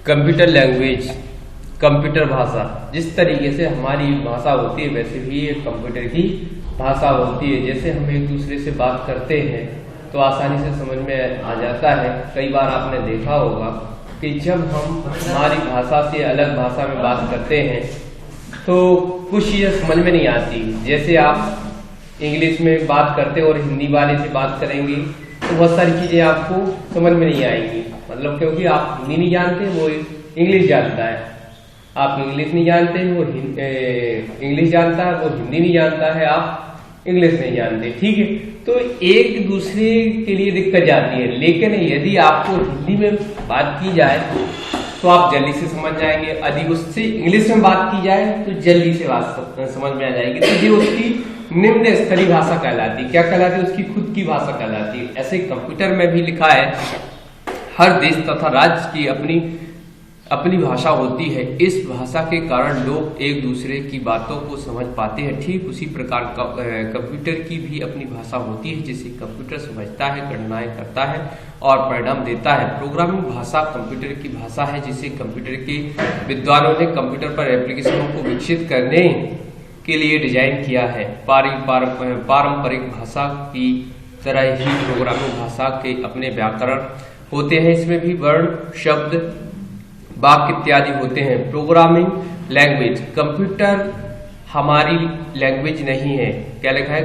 Computer language, computer भाषा, जिस तरीके से हमारी भाषा होती है वैसे ही एक कंप्यूटर की भाषा होती है। जैसे हम एक दूसरे से बात करते हैं तो आसानी से समझ में आ जाता है। कई बार आपने देखा होगा कि जब हम हमारी भाषा से अलग भाषा में बात करते हैं तो कुछ चीज़ें समझ में नहीं आती। जैसे आप इंग्लिश में बात करते और हिंदी वाले से बात करेंगे तो बहुत सारी चीज़ें आपको समझ में नहीं आएंगी, मतलब क्योंकि आप हिंदी नहीं जानते, वो इंग्लिश जानता है। आप इंग्लिश नहीं जानते, वो इंग्लिश जानता है, वो हिंदी नहीं जानता है, आप इंग्लिश नहीं जानते। ठीक है, तो एक दूसरे के लिए दिक्कत जाती है। लेकिन यदि आपको हिंदी में बात की जाए तो आप जल्दी से समझ जाएंगे, यदि उससे इंग्लिश में बात की जाए तो जल्दी से बात समझ में आ जाएगी। तो ये उसकी निम्न स्तरीय भाषा कहलाती है। क्या कहलाती है? उसकी खुद की भाषा कहलाती है। ऐसे कंप्यूटर में भी लिखा है, हर देश तथा राज्य की अपनी भाषा होती है। इस भाषा के कारण लोग एक दूसरे की बातों को समझ पाते हैं। ठीक उसी प्रकार कंप्यूटर की भी अपनी भाषा होती है, जिसे कंप्यूटर समझता है, गणनाएं करता है और परिणाम देता है। प्रोग्रामिंग भाषा कंप्यूटर की भाषा है, जिसे कंप्यूटर के विद्वानों ने कंप्यूटर पर एप्लीकेशनों को विकसित करने के लिए डिजाइन किया है। पारंपरिक भाषा की तरह ही प्रोग्रामिंग भाषा के अपने व्याकरण होते हैं। इसमें भी वर्ण, शब्द, वाक्य इत्यादि होते हैं। प्रोग्रामिंग लैंग्वेज, कंप्यूटर हमारी लैंग्वेज नहीं है। क्या लिखा है?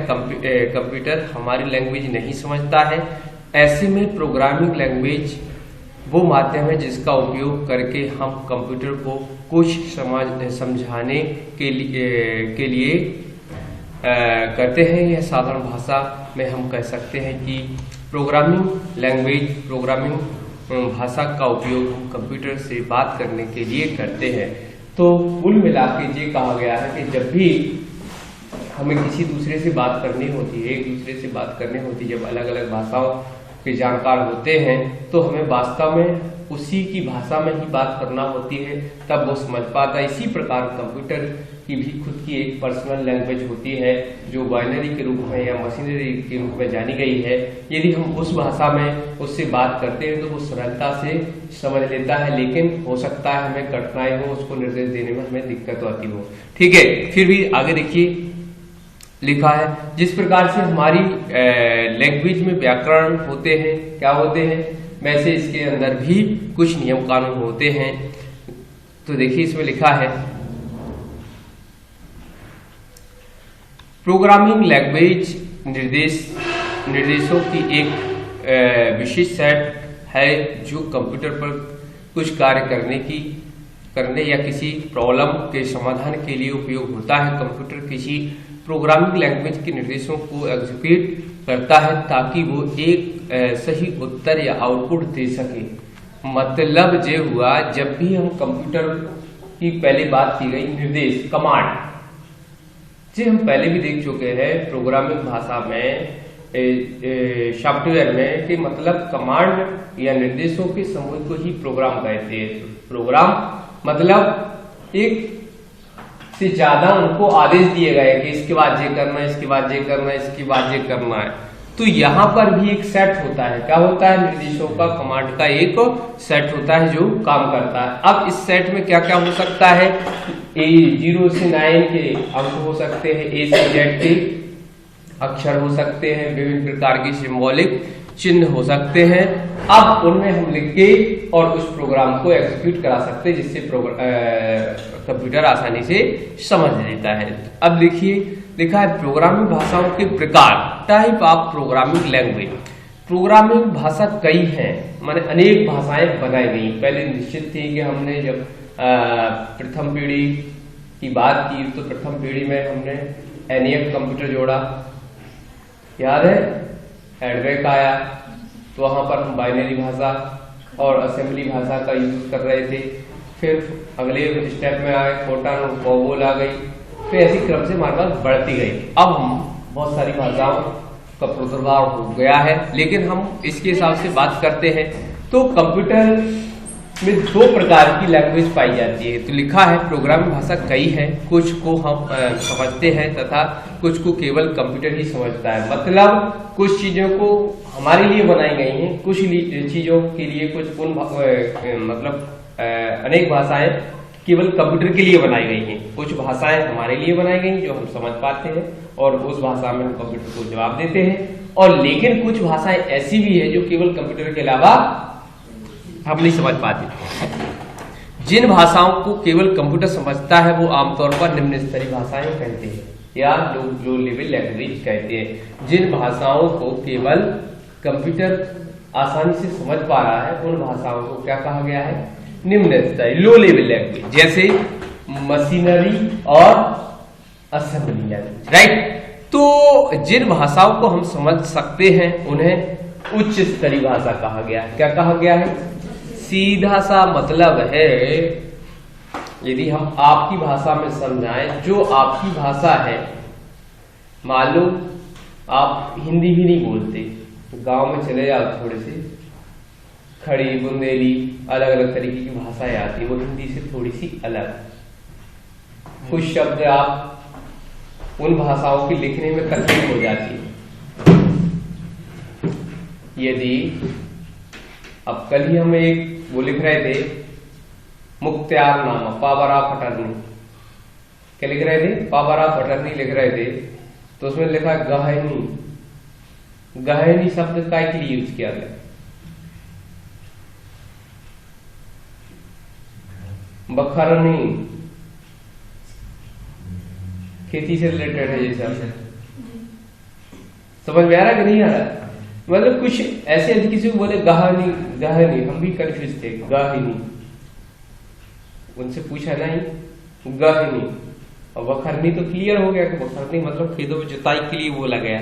कंप्यूटर हमारी लैंग्वेज नहीं समझता है। ऐसे में प्रोग्रामिंग लैंग्वेज वो माध्यम है जिसका उपयोग करके हम कंप्यूटर को कुछ समझाने के लिए करते हैं। यह साधारण भाषा में हम कह सकते हैं कि प्रोग्रामिंग लैंग्वेज, प्रोग्रामिंग भाषा का उपयोग हम कंप्यूटर से बात करने के लिए करते हैं। तो कुल मिला के ये कहा गया है कि जब भी हमें किसी दूसरे से बात करनी होती है, एक दूसरे से बात करनी होती है, जब अलग अलग भाषाओं के जानकार होते हैं तो हमें वास्तव में उसी की भाषा में ही बात करना होती है, तब वो समझ पाता है। इसी प्रकार कंप्यूटर की भी खुद की एक पर्सनल लैंग्वेज होती है, जो बाइनरी के रूप में या मशीनरी के रूप में जानी गई है। यदि हम उस भाषा में उससे बात करते हैं तो वो सरलता से समझ लेता है, लेकिन हो सकता है हमें कठिनाई हो, उसको निर्देश देने में हमें दिक्कत आती हो। ठीक है, फिर भी आगे देखिए लिखा है, जिस प्रकार से हमारी लैंग्वेज में व्याकरण होते हैं, क्या होते हैं, वैसे इसके अंदर भी कुछ नियम कानून होते हैं। तो देखिए इसमें लिखा है, प्रोग्रामिंग लैंग्वेज निर्देशों की एक विशेष सेट है जो कंप्यूटर पर कुछ कार्य करने या किसी प्रॉब्लम के समाधान के लिए उपयोग होता है। कंप्यूटर किसी प्रोग्रामिंग लैंग्वेज के निर्देशों को एग्जीक्यूट करता है ताकि वो एक सही उत्तर या आउटपुट दे सके। मतलब ये हुआ, जब भी हम कंप्यूटर की पहले बात की गई निर्देश, कमांड, जे हम पहले भी देख चुके हैं प्रोग्रामिंग भाषा में, सॉफ्टवेयर में, कि मतलब कमांड या निर्देशों के समूह को ही प्रोग्राम कहते हैं। प्रोग्राम मतलब एक से ज्यादा उनको आदेश दिए गए कि इसके बाद ये करना है, इसके बाद ये करना है, इसके बाद ये करना है। तो यहाँ पर भी एक सेट होता है। क्या होता है? निर्देशों का, कमांड का एक सेट होता है जो काम करता है। अब इस सेट में क्या क्या हो सकता है? 0 से 9 के अंक हो सकते हैं, A से Z के अक्षर हो सकते हैं, विभिन्न प्रकार के सिंबॉलिक चिन्ह हो सकते हैं। अब उनमें हम लिख के और उस प्रोग्राम को एग्जीक्यूट करा सकते हैं, जिससे कंप्यूटर आसानी से समझ लेता है। अब देखिए लिखा है, प्रोग्रामिंग भाषाओं के प्रकार, type of programming language. Programming भाषा कई हैं, माने अनेक भाषाएं बनाई गई। पहले निश्चित थी कि हमने जब प्रथम पीढ़ी की बात की तो प्रथम पीढ़ी में हमने ENIAC कंप्यूटर जोड़ा, याद है, एडवेक आया, तो वहां पर हम बाइनरी भाषा और असेंबली भाषा का यूज कर रहे थे। फिर अगले स्टेप में आए फोर्टान और कोबोल आ गई, फिर ऐसी क्रम से हमारे पास बढ़ती गई। अब हम बहुत सारी भाषाओं का प्रादुर्भाव हो गया है, लेकिन हम इसके हिसाब से बात करते हैं। तो कंप्यूटर में दो प्रकार की लैंग्वेज पाई जाती है। तो लिखा है प्रोग्रामिंग भाषा कई है, कुछ को हम समझते हैं तथा कुछ को केवल कंप्यूटर ही समझता है। मतलब कुछ चीजों को हमारे लिए बनाई गई हैं, कुछ चीजों के लिए कुछ अनेक भाषाएं केवल कंप्यूटर के लिए बनाई गई हैं। कुछ भाषाएं हमारे लिए बनाई गई जो हम समझ पाते हैं और उस भाषा में हम कंप्यूटर को जवाब देते हैं, और लेकिन कुछ भाषाएं ऐसी भी है जो केवल कंप्यूटर के अलावा हम नहीं समझ पाते। जिन भाषाओं को केवल कंप्यूटर समझता है वो आमतौर पर निम्न स्तरीय भाषाएं कहते हैं या लो लेवल लैंग्वेज कहते हैं। जिन भाषाओं को केवल कंप्यूटर आसानी से समझ पा रहा है उन भाषाओं को क्या कहा गया है? निम्न स्तरीय लो लेवल लैंग्वेज, जैसे मशीनरी और असेंबली लैंग्वेज, राइट। तो जिन भाषाओं को हम समझ सकते हैं उन्हें उच्च स्तरीय भाषा कहा गया है। क्या कहा गया है? सीधा सा मतलब है, यदि हम आपकी भाषा में समझाएं, जो आपकी भाषा है, मान लो आप हिंदी भी नहीं बोलते, गांव में चले जाओ, थोड़े से खड़ी, बुंदेली, अलग अलग तरीके की भाषाएं आती है, वो हिंदी से थोड़ी सी अलग। कुछ शब्द आप उन भाषाओं की लिखने में तकलीफ हो जाती है। यदि अब कल ही हम एक वो लिख रहे थे, मुख्तियारनामा, पावरा फटरनी, क्या लिख रहे थे? पावरा फटरनी लिख रहे थे, तो उसमें लिखा गहनी। गहनी शब्द काय के लिए यूज किया गया? बखरनी, खेती से रिलेटेड है ये सब। समझ में आ रहा कि नहीं आ रहा? मतलब कुछ ऐसे किसी को बोले गहनी, गहनी, हम भी कंफ्यूज थे, गहनी, उनसे पूछा नहीं, गहनी और बखरनी तो क्लियर हो गया कि बखरनी मतलब खेतों में जुताई के लिए बोला गया।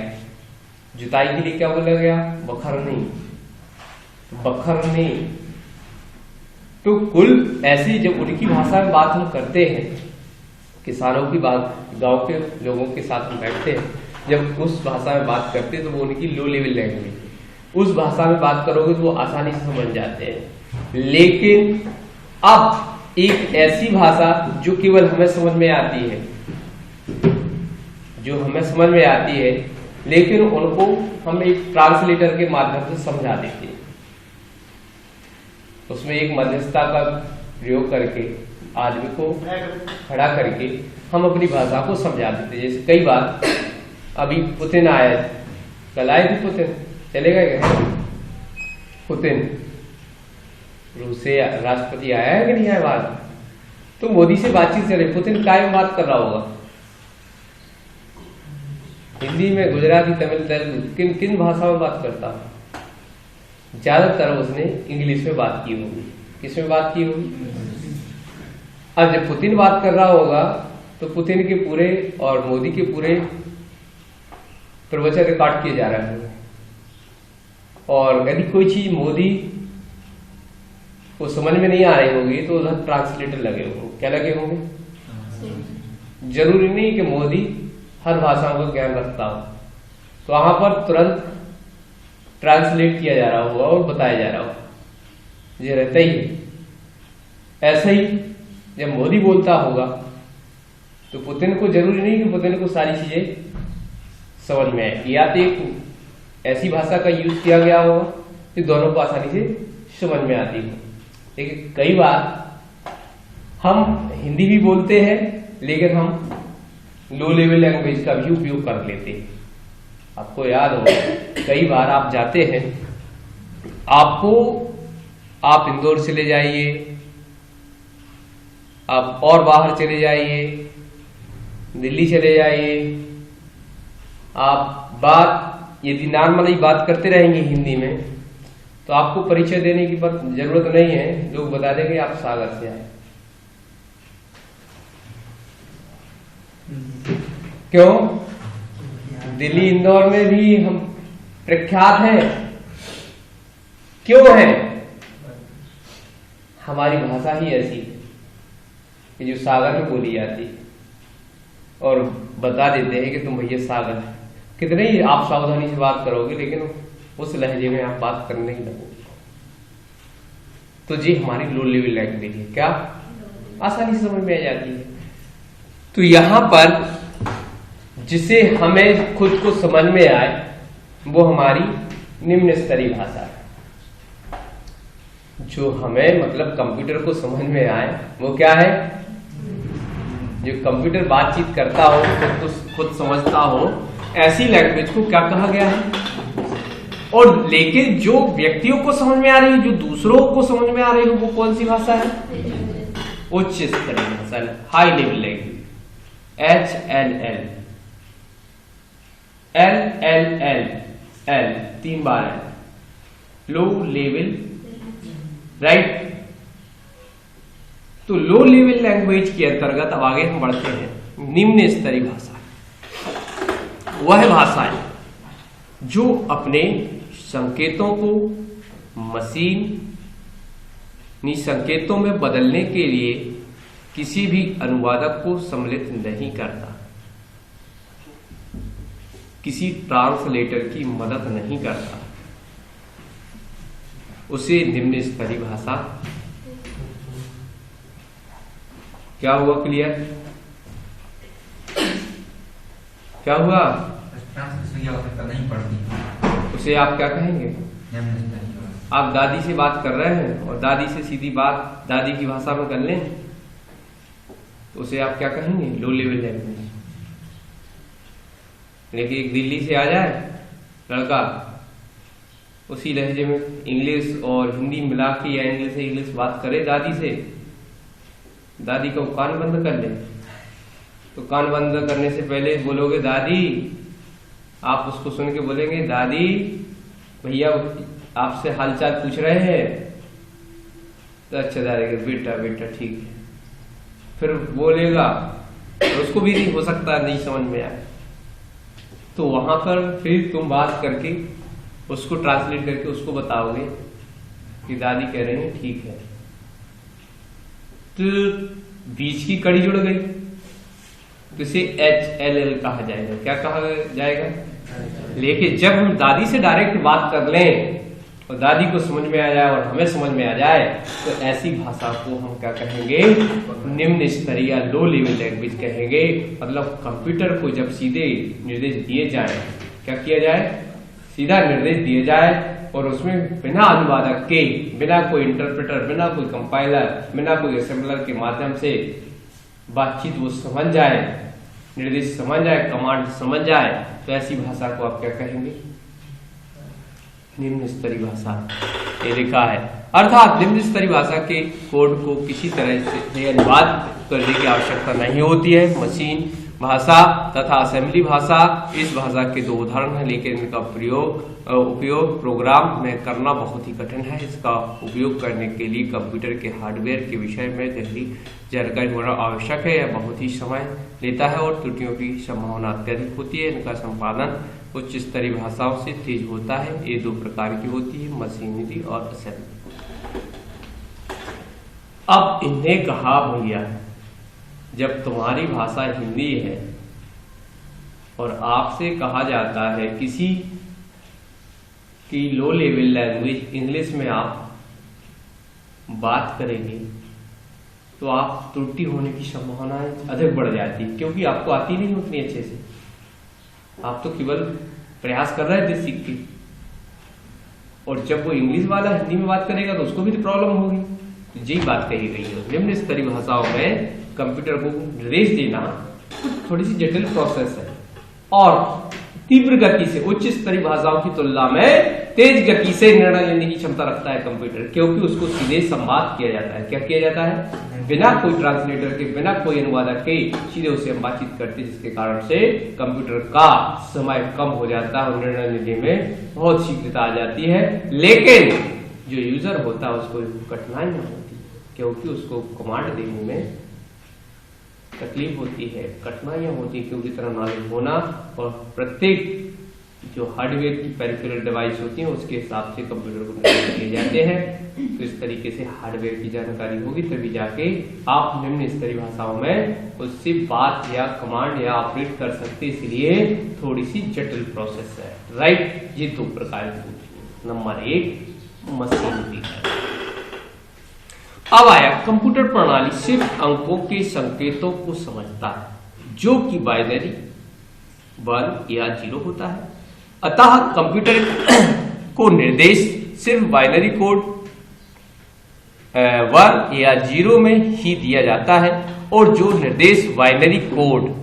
जुताई के लिए क्या बोला गया? बखरनी, बखरनी। तो कुल ऐसी जब उनकी भाषा में बात हम करते हैं, किसानों की बात, गांव के लोगों के साथ हम बैठते हैं, जब उस भाषा में बात करते हैं तो वो उनकी लो लेवल लैंग्वेज, उस भाषा में बात करोगे तो वो आसानी से समझ जाते हैं। लेकिन अब एक ऐसी भाषा जो केवल हमें समझ में आती है, जो हमें समझ में आती है, लेकिन उनको हम एक ट्रांसलेटर के माध्यम से समझा देते हैं। उसमें एक मध्यस्थता का प्रयोग करके, आदमी को खड़ा करके हम अपनी भाषा को समझा देते हैं। जैसे कई बार अभी पुतिन आया, कल आए थे पुतिन, चलेगा क्या? पुतिन रूस से राष्ट्रपति आया है कि नहीं आया बाहर? तो मोदी से बातचीत चले, पुतिन काय में बात कर रहा होगा? हिंदी में, गुजराती, तमिल, तेलुगु, किन किन भाषा में बात करता? ज्यादातर उसने इंग्लिश में बात की होगी। किस में बात की होगी? अब जब पुतिन बात कर रहा होगा तो पुतिन के पूरे और मोदी के पूरे प्रवचन रिकॉर्ड किए जा रहे होंगे, और यदि कोई चीज मोदी को समझ में नहीं आ रही होगी तो उधर ट्रांसलेटर लगे होंगे। क्या लगे होंगे? जरूरी नहीं कि मोदी हर भाषाओं का ज्ञान रखता हो, तो वहां पर तुरंत ट्रांसलेट किया जा रहा होगा और बताया जा रहा होगा। ये रहता ही है। ऐसे ही जब मोदी बोलता होगा तो पुतिन को जरूरी नहीं कि पुतिन को सारी चीजें समझ में आए, या तो एक ऐसी भाषा का यूज किया गया होगा कि दोनों को आसानी से समझ में आती हो। लेकिन कई बार हम हिंदी भी बोलते हैं लेकिन हम लो लेवल लैंग्वेज का भी उपयोग कर लेते हैं। आपको याद होगा कई बार आप जाते हैं, आप इंदौर चले जाइए, आप और बाहर चले जाइए, दिल्ली चले जाइए, आप बात यदि नॉर्मली बात करते रहेंगे हिंदी में तो आपको परिचय देने की जरूरत नहीं है, लोग बता देंगे आप सागर से आए। क्यों? दिल्ली इंदौर में भी हम प्रख्यात हैं। क्यों है? हमारी भाषा ही ऐसी है कि जो सागर में बोली जाती है, और बता देते हैं कि तुम भैया सागर है। कितने ही आप सावधानी से बात करोगे लेकिन उस लहजे में आप बात करने ही लगोगे। तो ये हमारी लो लेवल लैंग्वेज है। क्या आसानी से समझ में आ जाती है। तो यहां पर जिसे हमें खुद को समझ में आए वो हमारी निम्न स्तरीय भाषा है। जो हमें मतलब कंप्यूटर को समझ में आए वो क्या है, जो कंप्यूटर बातचीत करता हो, खुद समझता हो, ऐसी लैंग्वेज को क्या कहा गया है। और लेकिन जो व्यक्तियों को समझ में आ रही है, जो दूसरों को समझ में आ रही है, वो कौन सी भाषा है, उच्च स्तरीय भाषा, high level language, HLL, LLL 3 बार है, लो लेवल, राइट। तो लो लेवल लैंग्वेज के अंतर्गत अब आगे हम बढ़ते हैं। निम्न स्तरीय भाषा वह भाषा है जो अपने संकेतों को मशीनी संकेतों में बदलने के लिए किसी भी अनुवादक को सम्मिलित नहीं करता, किसी ट्रांसलेटर की मदद नहीं करता, उसे निम्न स्तरीय भाषा। क्या हुआ, क्लियर? क्या हुआ? नहीं पड़ती, उसे आप क्या कहेंगे? आप दादी से बात कर रहे हैं और दादी से सीधी बात दादी की भाषा में कर लें तो उसे आप क्या कहेंगे? Low level language. लेकिन एक दिल्ली से आ जाए लड़का, उसी लहजे में इंग्लिश और हिंदी मिला के या इंग्लिश से इंग्लिश बात करे दादी से, दादी को कान बंद कर ले, तो कान बंद करने से पहले बोलोगे दादी, आप उसको सुन के बोलेंगे दादी भैया आपसे हालचाल पूछ रहे हैं, तो अच्छा दादी बेटा बेटा ठीक है, फिर बोलेगा तो उसको भी नहीं हो सकता नहीं समझ में आए, तो वहां पर फिर तुम बात करके उसको ट्रांसलेट करके उसको बताओगे कि दादी कह रहे हैं ठीक है, तो बीच की कड़ी जुड़ गई, तो इसे HLL कहा जाएगा। क्या कहा जाएगा? लेकिन जब हम दादी से डायरेक्ट बात कर लें और दादी को समझ में आ जाए और हमें समझ में आ जाए तो ऐसी भाषा को हम क्या कहेंगे? निम्न स्तरीय लो लेवल लैंग्वेज कहेंगे। मतलब कंप्यूटर को जब सीधे निर्देश दिए जाए, क्या किया जाए? सीधा निर्देश दिए जाए और उसमें बिना अनुवादक के, बिना कोई इंटरप्रेटर, बिना कोई कंपाइलर, बिना कोई असेंबलर के माध्यम से बातचीत वो समझ जाए, निर्देश समझ जाए, कमांड समझ जाए, तो ऐसी भाषा को आप क्या कहेंगे? निम्न स्तरीय भाषा। ये लिखा है। अर्थात निम्न स्तरीय भाषा के कोड को किसी तरह से अनुवाद करने की आवश्यकता नहीं होती है। मशीन भाषा तथा असेंबली भाषा, इस भाषा के 2 उदाहरण हैं, लेकिन इनका उपयोग प्रोग्राम में करना बहुत ही कठिन है। इसका उपयोग करने के लिए कंप्यूटर के हार्डवेयर के विषय में गहरी जानकारी होना आवश्यक है। यह बहुत ही समय लेता है और त्रुटियों की संभावना अत्यधिक होती है। इनका संपादन उच्च स्तरीय भाषाओं से तेज होता है। ये 2 प्रकार की होती है, मशीनरी और असेंबली। अब इन्हें कहा भैया, जब तुम्हारी भाषा हिंदी है और आपसे कहा जाता है किसी की लो लेवल लैंग्वेज इंग्लिश में आप बात करेंगे, तो आप त्रुटि होने की संभावनाएं अधिक बढ़ जाती है, क्योंकि आपको आती नहीं उतनी अच्छे से। आप तो केवल प्रयास कर रहे थे सीख के, और जब वो इंग्लिश वाला हिंदी में बात करेगा तो उसको भी तो प्रॉब्लम होगी। तो यही बात कही गई है। निम्न स्तरीय भाषाओं में कंप्यूटर को निर्देश देना थोड़ी सी जटिल प्रोसेस है और तीव्र गति से उच्च स्तरीय भाषाओं की तुलना में तेज गति से निर्णय लेने की क्षमता रखता है कंप्यूटर, क्योंकि उसको सीधे संवाद किया जाता है। क्या किया जाता है? बिना कोई ट्रांसलेटर के, बिना कोई अनुवादक के सीधे उससे हम बातचीत करते हैं, जिसके कारण से कंप्यूटर का समय कम हो जाता है और निर्णय लेने में बहुत शीघ्रता आ जाती है। लेकिन जो यूजर होता है उसको कठिनाइयां होती है, क्योंकि उसको कमांड देने में तकलीफ होती है, कठिनाइयां होती है, क्योंकि इतना नॉलेज होना, और प्रत्येक जो हार्डवेयर की पेरिफेरल डिवाइस होती है उसके हिसाब से कंप्यूटर को निर्देश दिए जाते हैं। तो इस तरीके से हार्डवेयर की जानकारी होगी तभी जाके आप निम्न स्तरीय भाषाओं में उससे बात या कमांड या ऑपरेट कर सकते, इसलिए थोड़ी सी जटिल प्रोसेस है। राइट, ये 2 प्रकार की होती है। नंबर 1 मशीनरी है, अब आया कंप्यूटर प्रणाली सिर्फ अंकों के संकेतों को समझता है जो कि बाइनरी 1 या 0 होता है। अतः कंप्यूटर को निर्देश सिर्फ बाइनरी कोड 1 या 0 में ही दिया जाता है और जो निर्देश बाइनरी कोड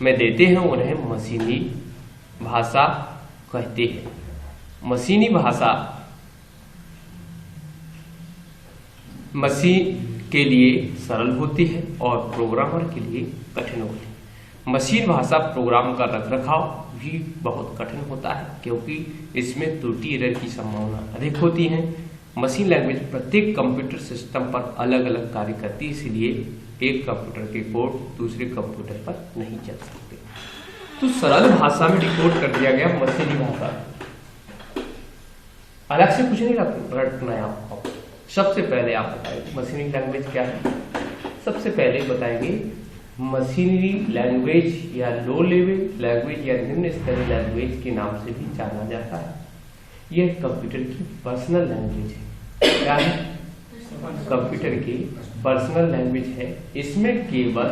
में देते हैं उन्हें मशीनी भाषा कहते हैं। मशीनी भाषा मशीन के लिए सरल होती है और प्रोग्रामर के लिए कठिन होती है। मशीन भाषा प्रोग्राम का रखरखाव भी बहुत कठिन होता है क्योंकि इसमें त्रुटि एरर की संभावना अधिक होती है। मशीन लैंग्वेज प्रत्येक कंप्यूटर सिस्टम पर अलग अलग कार्य करती है, इसलिए एक कंप्यूटर के कोड दूसरे कंप्यूटर पर नहीं चल सकते। तो सरल भाषा में डिकोड कर दिया गया मशीनी भाषा। अलग से कुछ नहीं रटना है आपको। सबसे पहले आप बताएंगे मशीनी लैंग्वेज क्या है। सबसे पहले बताएंगे मशीनरी लैंग्वेज या लो लेवल लैंग्वेज या निम्न स्तरीय लैंग्वेज के नाम से भी जाना जाता है। यह कंप्यूटर की पर्सनल लैंग्वेज है। क्या है? कंप्यूटर की पर्सनल लैंग्वेज है। इसमें केवल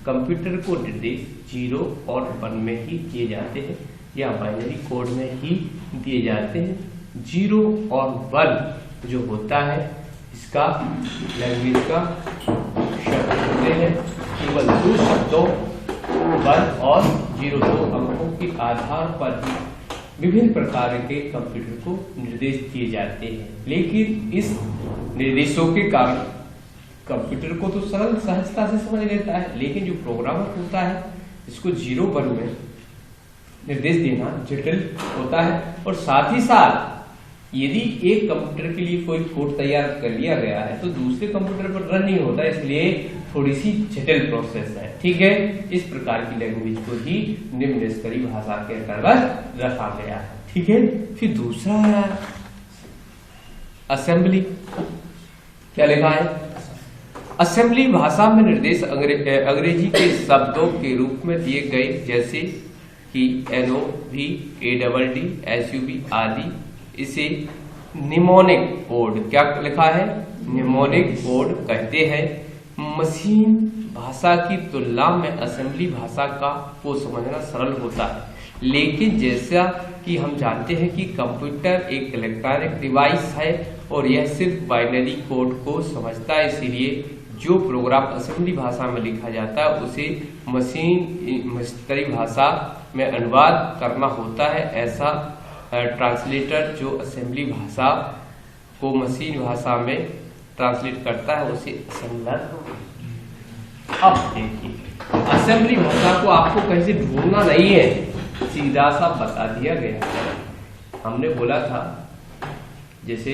कंप्यूटर को निर्देश 0 और 1 में ही दिए जाते हैं या बाइनरी कोड में ही दिए जाते हैं। 0 और 1 जो होता है इसका लैंग्वेज का शब्द होते हैं। केवल 2 शब्दों 1 और 0 2 अंकों के आधार पर ही विभिन्न प्रकार के कंप्यूटर को निर्देश दिए जाते हैं। लेकिन इस निर्देशों के कारण कंप्यूटर को तो सरल सहजता से समझ लेता है, लेकिन जो प्रोग्रामर होता है इसको 0 1 में निर्देश देना जटिल होता है। और साथ ही साथ यदि एक कंप्यूटर के लिए कोई कोड तैयार कर लिया गया है तो दूसरे कंप्यूटर पर रन नहीं होता, इसलिए थोड़ी सी जटिल प्रोसेस है। ठीक है, इस प्रकार की लैंग्वेज को ही निम्न स्तरीय भाषा के अंतर्गत रखा गया है। ठीक है, फिर दूसरा है असेंबली। क्या लिखा है? असेंबली भाषा में निर्देश अंग्रेजी के शब्दों के रूप में दिए गए जैसे कि NOV, ADD, SUB आदि। इसे निमोनिक कोड, क्या लिखा है? निमोनिक कोड कहते हैं। मशीन भाषा की तुलना में असेंबली भाषा को समझना सरल होता है, लेकिन जैसा कि हम जानते हैं कि कंप्यूटर एक इलेक्ट्रॉनिक डिवाइस है और यह सिर्फ बाइनरी कोड को समझता है, इसीलिए जो प्रोग्राम असेंबली भाषा में लिखा जाता है उसे मशीन स्तरीय भाषा में अनुवाद करना होता है। ऐसा ट्रांसलेटर जो असेंबली भाषा को मशीन भाषा में ट्रांसलेट करता है उसे असेंबलर। अब देखिए असेंबली भाषा को आपको कहीं से ढूंढना नहीं है, सीधा सा बता दिया गया है। हमने बोला था, जैसे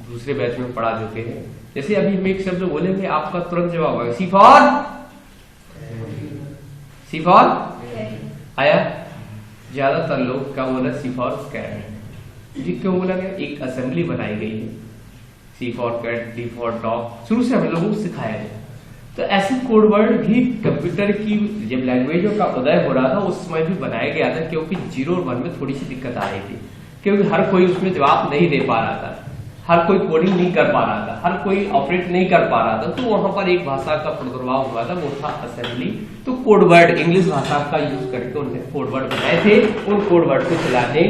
दूसरे बैच में पढ़ा चुके हैं, जैसे अभी हम एक शब्द बोलेंगे आपका तुरंत जवाब आएगा। सी फॉर आया। ज्यादातर लोग क्या बोला? सी फॉर कैट। जी क्यों बोला गया? एक असेंबली बनाई गई है, C for cat, D for dog, शुरू से हम लोगों को सिखाया गया। तो ऐसे कोड वर्ड भी कंप्यूटर की जब लैंग्वेजों का उदय हो रहा था उस समय भी बनाया गया था, क्योंकि 0 और 1 में थोड़ी सी दिक्कत आ रही थी, क्योंकि हर कोई उसमें जवाब नहीं दे पा रहा था, हर कोई कोडिंग नहीं कर पा रहा था, हर कोई ऑपरेट नहीं कर पा रहा था। तो वहां पर एक भाषा का प्रादुर्भाव हुआ था, वो था असेंबली। तो कोड वर्ड इंग्लिश भाषा का यूज करके उन्होंने कोड वर्ड बनाए थे। उन कोड वर्ड को चलाने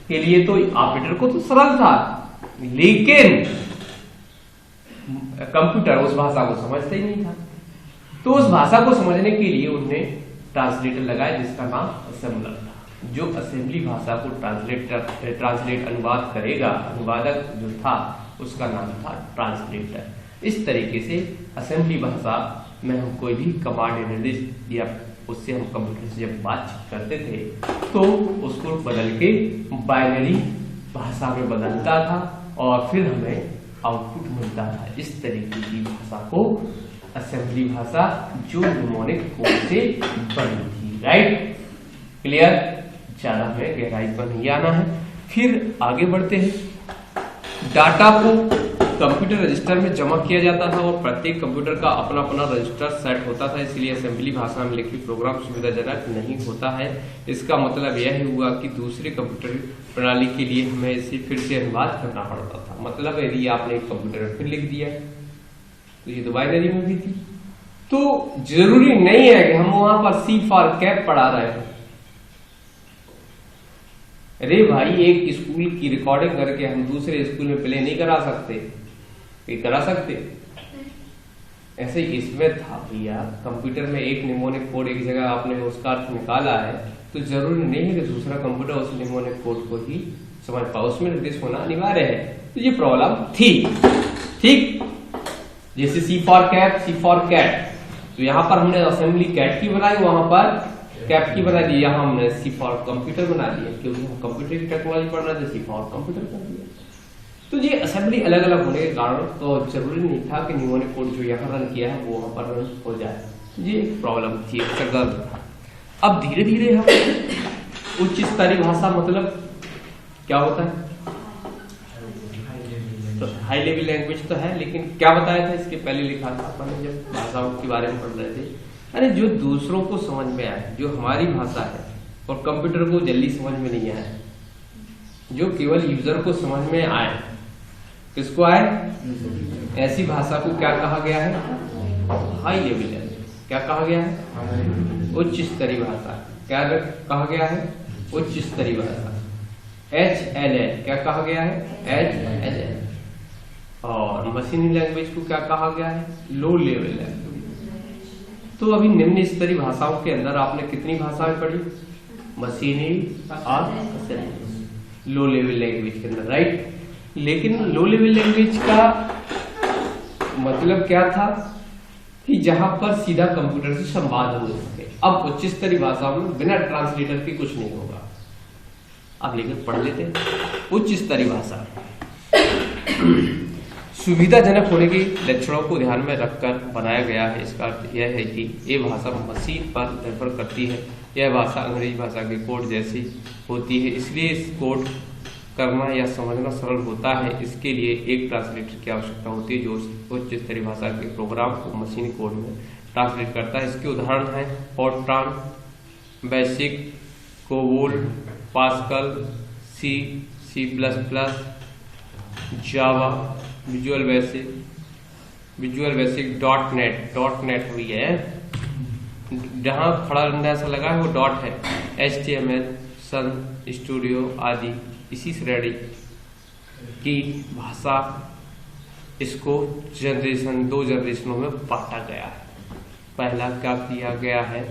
के लिए तो ऑपरेटर को तो सरल था, लेकिन कंप्यूटर उस भाषा को समझता ही नहीं था। तो उस भाषा को समझने के लिए उन्होंने ट्रांसलेटर लगाया जिसका नाम असेंबलर था। जो असेंबली भाषा को ट्रांसलेट अनुवाद करेगा, अनुवादक जो था उसका नाम था ट्रांसलेटर। इस तरीके से असेंबली भाषा में हम कोई भी कमांड निर्देश या उससे हम कंप्यूटर से जब बातचीत करते थे तो उसको बदल के बाइनरी भाषा में बदलता था और फिर हमें आउटपुट मिलता था। इस तरीके की भाषा को असेंबली भाषा जो निमोनिक कोड से बनी थी। Right, clear? ज्यादा हमें गहराई पर नहीं आना है। फिर आगे बढ़ते हैं। डाटा को कंप्यूटर रजिस्टर में जमा किया जाता था और प्रत्येक कंप्यूटर का अपना अपना रजिस्टर सेट होता था, इसलिए असेंबली भाषा में लिखित प्रोग्राम सुविधाजनक नहीं होता है। इसका मतलब यह हुआ कि दूसरे कंप्यूटर प्रणाली के लिए हमें इसे फिर से अनुवाद करना पड़ता था। मतलब यदि आपने एक कंप्यूटर फिर लिख दिया तो ये तो बाइनरी में भी थी, तो जरूरी नहीं है कि हम वहां पर सी फॉर कैप पढ़ा रहे हैं। अरे भाई, एक स्कूल की रिकॉर्डिंग करके हम दूसरे स्कूल में प्ले नहीं करा सकते, ये करा सकते। ऐसे इसमें था भैया, कंप्यूटर में एक निमोनिक कोड एक जगह आपने उसका अर्थ निकाला है तो जरूरी नहीं है कि दूसरा कंप्यूटर उस निमोनिक कोड को ही समझ पाओ, उसमें निर्देश होना अनिवार्य है। तो ये प्रॉब्लम थी, ठीक। जैसे C for cap, C for cat, तो यहां पर हमने असेंबली कैट की बनाई, वहां पर कैप की बना दी, यहां हमने सी फॉर कंप्यूटर बना दिया, क्योंकि हम कंप्यूटर की टेक्नोलॉजी पढ़ रहे थे, सी फॉर कंप्यूटर कर दिया। तो ये असेंबली अलग अलग होने के कारण तो जरूरी नहीं था कि निमोनिक कोड जो यहाँ रन किया है वो वहां पर रन हो जाए। ये एक प्रॉब्लम थी, एक गलत था। अब धीरे धीरे हम उच्च स्तरीय भाषा मतलब क्या होता है, तो हाई लेवल लैंग्वेज तो है, लेकिन क्या बताया था इसके पहले लिखा था अपन जब भाषाओं के बारे में पढ़ रहे थे। अरे जो दूसरों को समझ में आए, जो हमारी भाषा है और कंप्यूटर को जल्दी समझ में नहीं आए, जो केवल यूजर को समझ में आए, किसको आए, ऐसी भाषा को क्या कहा गया है, हाई लेवल लैंग्वेज। क्या कहा गया है, उच्च स्तरीय भाषा। क्या कहा गया है, उच्च स्तरीय भाषा। HLL क्या कहा गया है, HLL। और मशीनी लैंग्वेज को क्या कहा गया है, लो लेवल लैंग्वेज। तो अभी निम्न स्तरीय भाषाओं के अंदर आपने कितनी भाषाएं पढ़ी, मशीनी और लो लेवल लैंग्वेज के अंदर, राइट। लेकिन लो लेवल लैंग्वेज का मतलब क्या था कि जहां पर सीधा कंप्यूटर से संवाद हो सके। अब उच्च स्तरीय भाषा में बिना ट्रांसलेटर के कुछ नहीं होगा। अब लेकिन पढ़ लेते हैं उच्च स्तरीय भाषा। सुविधाजनक होने के लक्षणों को ध्यान में रखकर बनाया गया है। इसका अर्थ यह है कि ये भाषा मशीन पर निर्भर करती है। यह भाषा अंग्रेजी भाषा के कोड जैसी होती है, इसलिए इस कोड करना या समझना सरल होता है। इसके लिए एक ट्रांसलेटर की आवश्यकता होती है जो उच्च स्तरीय भाषा के प्रोग्राम को मशीनी कोड में ट्रांसलेट करता है। इसके उदाहरण हैं फोर्ट्रान, बेसिक, कोबोल, पास्कल, सी, C++, जावा, विजुअल बेसिक, डॉट नेट हुई है, जहां खड़ा डंडा ऐसा लगा है वो डॉट है, HTML, सन स्टूडियो आदि इसी श्रेणी की भाषा। इसको दो जनरेशनों में बांटा गया है। पहला क्या किया गया है,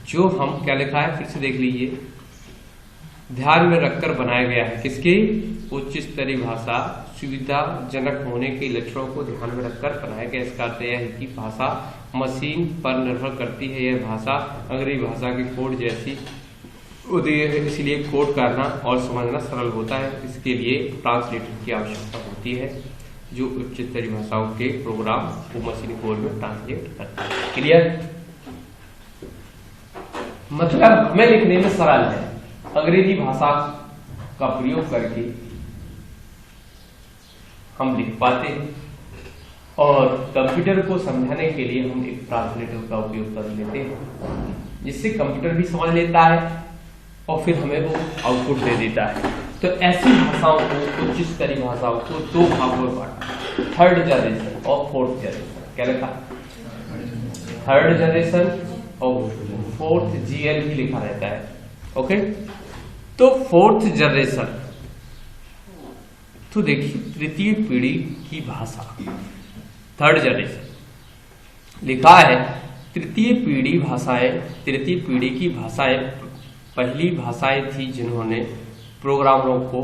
जो हम क्या लिखा है फिर से देख लीजिए, ध्यान में रखकर बनाया गया है। किसकी, उच्च स्तरीय भाषा सुविधाजनक होने के लक्षणों को ध्यान में रखकर बनाया गया। इसका अर्थ यह है कि भाषा मशीन पर निर्भर करती है। यह भाषा अंग्रेजी भाषा के कोड जैसी होती है, इसलिए कोड करना और समझना सरल होता है। इसके लिए ट्रांसलेटर की आवश्यकता होती है जो उच्च स्तरीय भाषाओं के प्रोग्राम को मशीनी कोड में ट्रांसलेट करता है। क्लियर, मतलब हमें लिखने में सरल है, अंग्रेजी भाषा का प्रयोग करके हम लिख पाते हैं और कंप्यूटर को समझाने के लिए हम एक ट्रांसलेटर का उपयोग कर लेते हैं, जिससे कंप्यूटर भी समझ लेता है और फिर हमें वो आउटपुट दे देता है। तो ऐसी भाषाओं को, उच्च स्तरीय भाषाओं को दो भागों में बांटा, थर्ड जनरेशन और फोर्थ जनरेशन। क्या लिखा, थर्ड जनरेशन और फोर्थ, GL भी लिखा रहता है। ओके, तो फोर्थ जनरेशन, तो देखिए तृतीय पीढ़ी की भाषा, थर्ड जनरेशन लिखा है। तृतीय पीढ़ी की भाषाएं पहली भाषाएं थी जिन्होंने प्रोग्रामरों को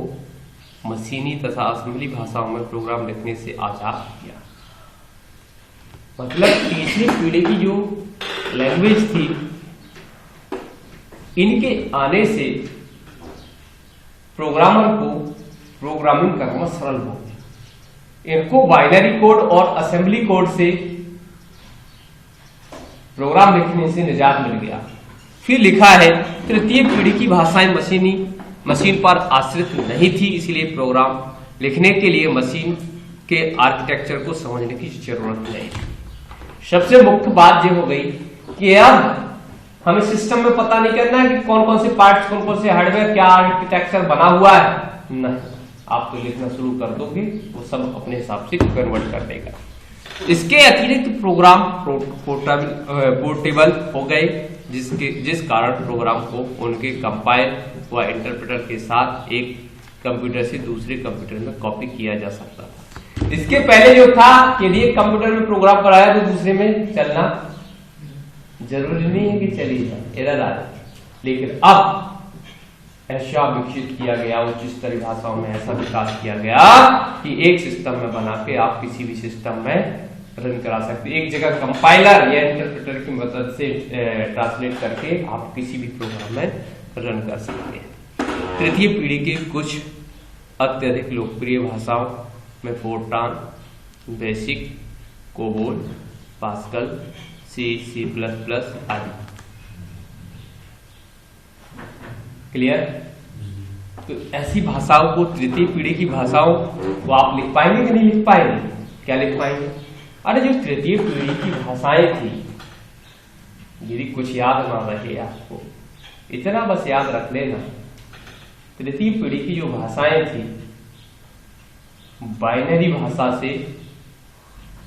मशीनी तथा असेंबली भाषाओं में प्रोग्राम लिखने से आजाद किया। मतलब तीसरी पीढ़ी की जो लैंग्वेज थी, इनके आने से प्रोग्रामर को प्रोग्रामिंग करना सरल हो गया। इनको बाइनरी कोड और असेंबली कोड से प्रोग्राम लिखने से निजात मिल गया। फिर लिखा है तृतीय पीढ़ी की भाषाएं मशीन पर आश्रित नहीं थी, इसलिए प्रोग्राम लिखने के लिए मशीन के आर्किटेक्चर को समझने की जरूरत नहीं। सबसे मुख्य बात ये हो गई कि अब हमें सिस्टम में पता नहीं करना है कि कौन कौन से पार्ट्स, कौन कौन से हार्डवेयर, क्या आर्किटेक्चर बना हुआ है, नहीं, आप तो लिखना शुरू कर दोगे, वो सब अपने हिसाब से कन्वर्ट कर देगा। इसके अतिरिक्त प्रोग्राम पोर्टेबल हो गए, जिस कारण प्रोग्राम को उनके कंपाइल व इंटरप्रेटर के साथ एक कंप्यूटर से दूसरे कंप्यूटर में कॉपी किया जा सकता था। इसके पहले जो था कि एक कंप्यूटर में प्रोग्राम कराया तो दूसरे में चलना जरूरी नहीं है कि चली जाए, एरर आ जाए, लेकिन अब ऐसा विकसित किया गया, उच्च स्तरीय भाषाओं में ऐसा विकास किया गया कि एक सिस्टम में बना के आप किसी भी सिस्टम में रन करा सकते हैं। एक जगह कंपाइलर या इंटरप्रेटर की मदद से ट्रांसलेट करके आप किसी भी प्रोग्राम में रन कर सकते हैं। तृतीय पीढ़ी के कुछ अत्यधिक लोकप्रिय भाषाओं में Fortran, basic, COBOL, pascal, C++ आदि। क्लियर? तो ऐसी भाषाओं को, तृतीय पीढ़ी की भाषाओं को आप लिख पाएंगे कि नहीं लिख पाएंगे? क्या लिख पाएंगे? अरे जो तृतीय पीढ़ी की भाषाएं थी, यदि कुछ याद ना रहे आपको, इतना बस याद रख लेना, तृतीय पीढ़ी की जो भाषाएं थी, बाइनरी भाषा से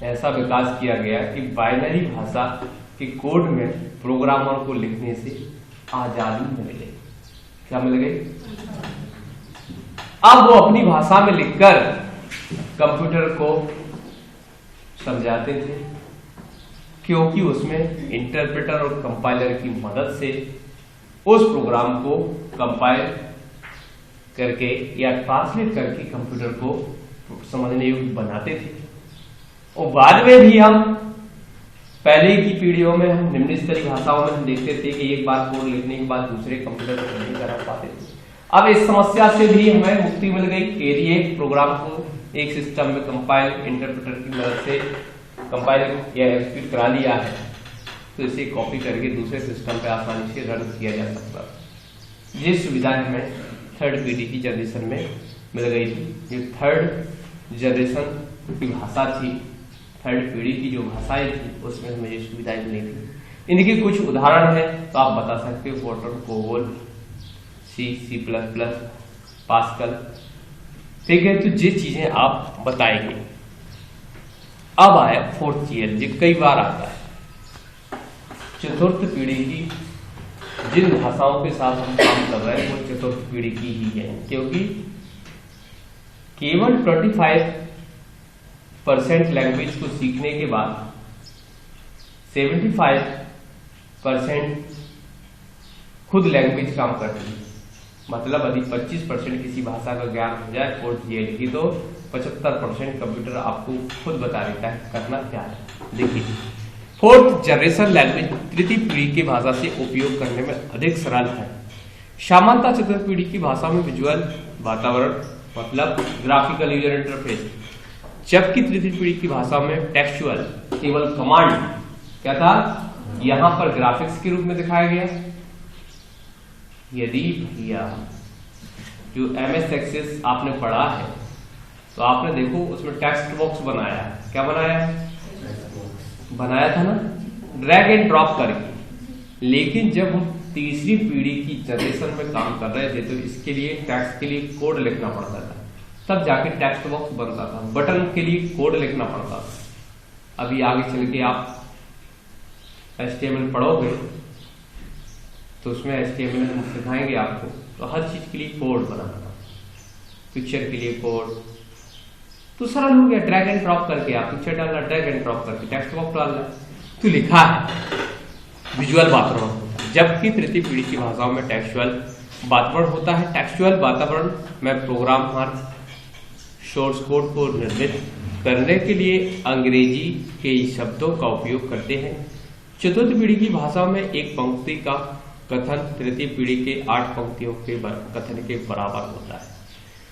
ऐसा विकास किया गया कि बाइनरी भाषा के कोड में प्रोग्रामर को लिखने से आजादी मिल गई। क्या मिल गई? अब वो अपनी भाषा में लिखकर कंप्यूटर को समझाते थे, क्योंकि उसमें इंटरप्रेटर और कंपाइलर की मदद से उस प्रोग्राम को कंपाइल करके या ट्रांसलेट करके कंप्यूटर को समझने योग्य बनाते थे। और बाद में भी हम पहले की पीढ़ियों में हम निम्न स्तरीय भाषाओं में हम देखते थे कि एक बार कोड लिखने के बाद दूसरे कंप्यूटर को नहीं कर पाते थे। अब इस समस्या से भी हमें मुक्ति मिल गई कि यदि एक प्रोग्राम को एक सिस्टम में कंपाइल इंटरप्रेटर की मदद से कंपाइल या एक्जीक्यूट करा लिया है, तो इसे कॉपी करके दूसरे सिस्टम पे आसानी से रन किया जा सकता है। ये सुविधा हमें थर्ड पीढ़ी की जनरेशन में मिल गई थी। जो थर्ड जनरेशन की भाषा थी, थर्ड पीढ़ी की जो भाषाएं थी, उसमें हमें ये सुविधाएं मिली थी। इनके कुछ उदाहरण है तो आप बता सकते हो, फोर्ट्रान, कोबोल, C++, पास्कल, ठीक है। तो ये चीजें आप बताएंगे। अब आया फोर्थ चीज, जो कई बार आता है, चतुर्थ पीढ़ी की जिन भाषाओं के साथ हम काम कर रहे हैं वो चतुर्थ पीढ़ी की ही है, क्योंकि केवल 25% लैंग्वेज को सीखने के बाद 75% खुद लैंग्वेज काम करती है। मतलब यदि 25% किसी भाषा का ज्ञान हो जाए फोर्थ जीएल की, तो 75% कंप्यूटर आपको खुद बता देता है करना क्या है। देखिए, फोर्थ जनरेशन लैंग्वेज तृतीय पीढ़ी की भाषा से उपयोग करने में अधिक सरल है। सामान्यतः चतुर्थ पीढ़ी की भाषा में विजुअल वातावरण मतलब ग्राफिकल यूजर इंटरफेस, जबकि तृतीय पीढ़ी की भाषा में टेक्सचुअल केवल कमांड क्या था, यहां पर ग्राफिक्स के रूप में दिखाया गया। यदि भैया जो MS एक्सेस आपने पढ़ा है तो आपने देखो उसमें टेक्स्ट बॉक्स बनाया है। क्या बनाया है? बनाया था ना, ड्रैग एंड ड्रॉप करके। लेकिन जब हम तीसरी पीढ़ी की जनरेशन में काम कर रहे थे तो इसके लिए टेक्स्ट के लिए कोड लिखना पड़ता था, तब जाके टेक्स्ट बॉक्स बनता था। बटन के लिए कोड लिखना पड़ता था। अभी आगे चल के आप HTML पढ़ोगे तो उसमें HTML हम सिखाएंगे आपको, तो हर चीज के लिए कोड बनाना, पिक्चर के लिए कोड। तो सरल हो गया, ड्रैग एंड ड्रॉप करके आप पिक्चर डालना, ड्रैग एंड ड्रॉप करके टेक्स्ट बॉक्स डालना, तो लिखा है। विजुअल वातावरण होता है, जबकि तृतीय पीढ़ी की भाषाओं में टेक्सचुअल वातावरण होता है। टेक्सचुअल वातावरण में प्रोग्रामर सोर्स कोड को निर्मित करने के लिए अंग्रेजी के शब्दों का उपयोग करते हैं। चतुर्थ पीढ़ी की भाषा में एक पंक्ति का कथन तृतीय पीढ़ी के 8 पंक्तियों के कथन के बराबर होता है।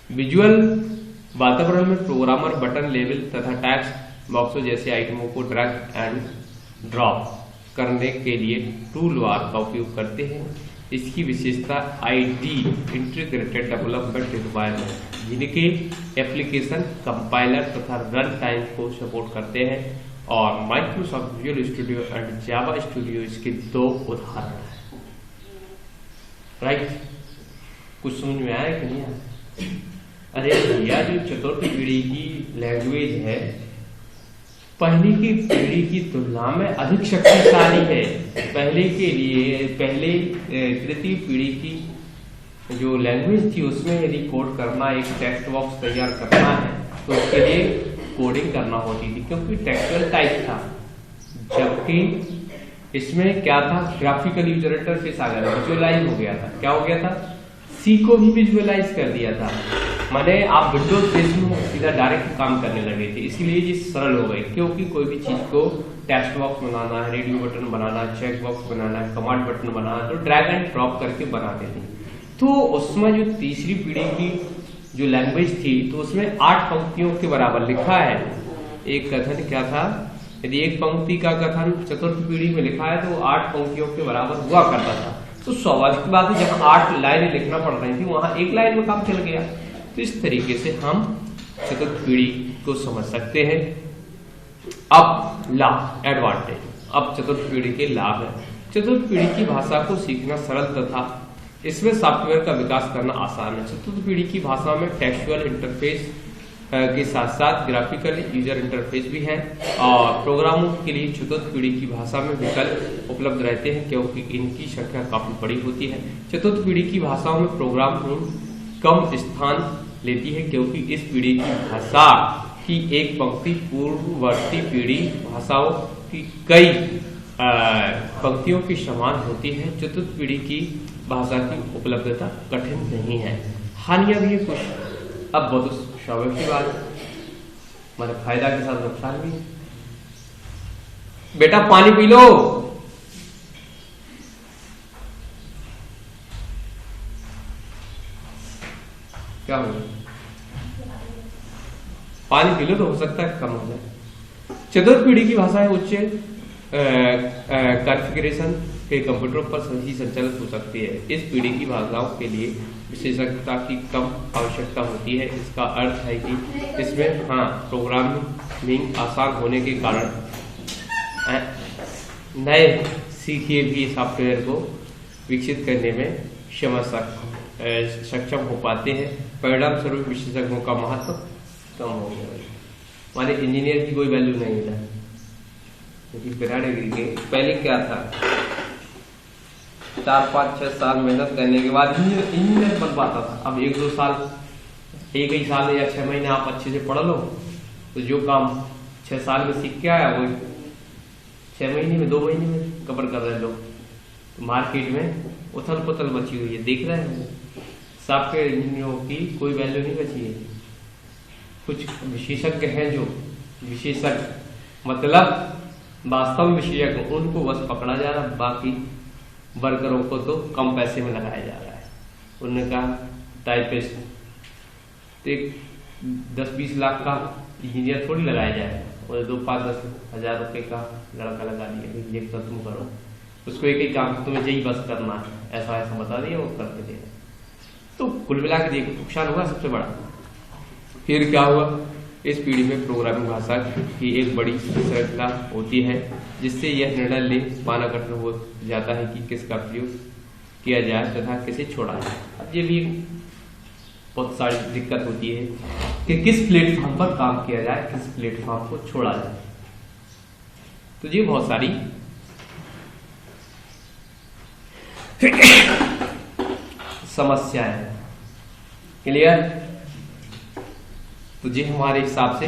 विजुअल वातावरण में प्रोग्रामर बटन, लेबल तथा टेक्स्ट बॉक्सों जैसे आइटमों को ड्रैग एंड ड्रॉप करने के लिए टूल बार का उपयोग करते हैं। इसकी विशेषता ID इंटीग्रेटेड डेवलपमेंट रिक्वायरमेंट, जिनके एप्लीकेशन, कंपाइलर तथा रन टाइम को सपोर्ट करते हैं और Microsoft visual studio and Java studio इसके 2 उदाहरण हैं। राइट, कुछ समझ में आया कि नहीं आया? अरे भैया, जो चतुर्थ पीढ़ी की लैंग्वेज है पहले की पीढ़ी की तुलना में अधिक शक्तिशाली है। पहले तृतीय पीढ़ी की जो लैंग्वेज थी उसमें यदि कोड करना, एक टेक्स्ट बॉक्स तैयार करना है तो उसके लिए कोडिंग करना होती थी क्योंकि टेक्सुअल टाइप था, जबकि इसमें क्या था, ग्राफिकल यूजर इंटरफेस आ गया था, विजुअलाइज हो गया था। क्या हो गया था? सी को भी विजुअलाइज कर दिया था, माने आप विंडोज बेस में सीधा डायरेक्ट काम करने लगे थे, इसीलिए ये सरल हो गई। क्योंकि कोई भी चीज को टेक्स्ट बॉक्स बनाना है, रेडियो बटन बनाना है, चेक बॉक्स बनाना है, कमांड बटन बनाना है, तो ड्रैग एंड ड्रॉप करके बनाते थे। तो उसमें जो तीसरी पीढ़ी की जो लैंग्वेज थी तो उसमें 8 पंक्तियों के बराबर लिखा है। एक कथन क्या था, यदि एक पंक्ति का कथन चतुर्थ पीढ़ी में लिखा है तो 8 पंक्तियों के बराबर हुआ करता था। तो स्वाभाविक बात है, जहां 8 लाइनें लिखना पड़ रही थी वहां 1 लाइन में काम चल गया। तो इस तरीके से हम चतुर्थ पीढ़ी को समझ सकते हैं। अब लाभ, एडवांटेज, अब चतुर्थ पीढ़ी के लाभ है। चतुर्थ पीढ़ी की भाषा को सीखना सरल तथा इसमें सॉफ्टवेयर का विकास करना आसान है। चतुर्थ पीढ़ी की भाषा में टेक्सुअल इंटरफेस के साथ साथ ग्राफिकल यूजर इंटरफेस भी है और प्रोग्रामों के लिए चतुर्थ पीढ़ी की भाषा में विकल्प उपलब्ध रहते हैं क्योंकि इनकी संख्या काफी बड़ी होती है। चतुर्थ पीढ़ी की भाषाओं में प्रोग्राम कम स्थान लेती है क्योंकि इस पीढ़ी की भाषा की एक पंक्ति पूर्ववर्ती पीढ़ी भाषाओं की कई पंक्तियों की समान होती है। चतुर्थ पीढ़ी की भाषा की उपलब्धता कठिन नहीं है। हानियां भी है कुछ। अब बहुत स्वाभाविक की बात, हमारे फायदा के साथ नुकसान भी। बेटा पानी पी लो। क्या हो गया? पानी पी लो तो हो सकता है कम हो जाए। चतुर्थ पीढ़ी की भाषा है उच्च कॉन्फ़िगरेशन के कंप्यूटरों पर सही संचालित हो सकती है। इस पीढ़ी की भाषाओं के लिए विशेषज्ञता की कम आवश्यकता होती है। इसका अर्थ है कि इसमें प्रोग्रामिंग आसान होने के कारण नए सीखे भी सॉफ्टवेयर को विकसित करने में सक्षम हो पाते हैं। परिणाम स्वरूप विशेषज्ञों का महत्व कम हो गया। हमारे इंजीनियर की कोई वैल्यू नहीं है क्योंकि बिना डिग्री के पहले क्या था, 4, 5, 6 साल मेहनत करने के बाद इंजीनियर बन पाता था। अब 1-2 साल, एक ही साल या 6 महीने आप अच्छे से पढ़ लो तो जो काम 6 साल में सीख के आया वो 6 महीने में, 2 महीने में कवर कर रहे लोग। तो मार्केट में उथल पुथल मची हुई है, देख रहे हैं। सॉफ्टवेयर इंजीनियरों की कोई वैल्यू नहीं बची है। कुछ विशेषज्ञ हैं जो विशेषज्ञ मतलब वास्तव में विशेषज्ञ, उनको बस पकड़ा जा रहा, बाकी वर्करों को तो कम पैसे में लगाया जा रहा है। उन्होंने कहा टाइपिस्ट तो 10-20 लाख का इंजीनियर थोड़ी लगाया जाए, और 2-5-10 हजार रुपए का लड़का लगा दिया, ये तो तुम करो, उसको एक ही काम तुम्हें यही बस करना है, ऐसा ऐसा बता दिया वो करके दे। तो कुल मिला के देखो नुकसान हुआ सबसे बड़ा। फिर क्या हुआ, इस पीढ़ी में प्रोग्रामिंग भाषा की एक बड़ी श्रृंखला होती है जिससे यह निर्णय ले पाना कठिन हो जाता है कि किसका प्रयोग किया जाए तथा किसे छोड़ा जाए। अब ये भी बहुत सारी दिक्कत होती है कि किस प्लेटफॉर्म पर काम किया जाए, किस प्लेटफॉर्म को छोड़ा जाए। तो ये बहुत सारी समस्याएं हैं। क्लियर? तो जी हमारे हिसाब से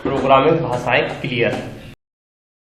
प्रोग्रामिंग भाषाएं क्लियर है।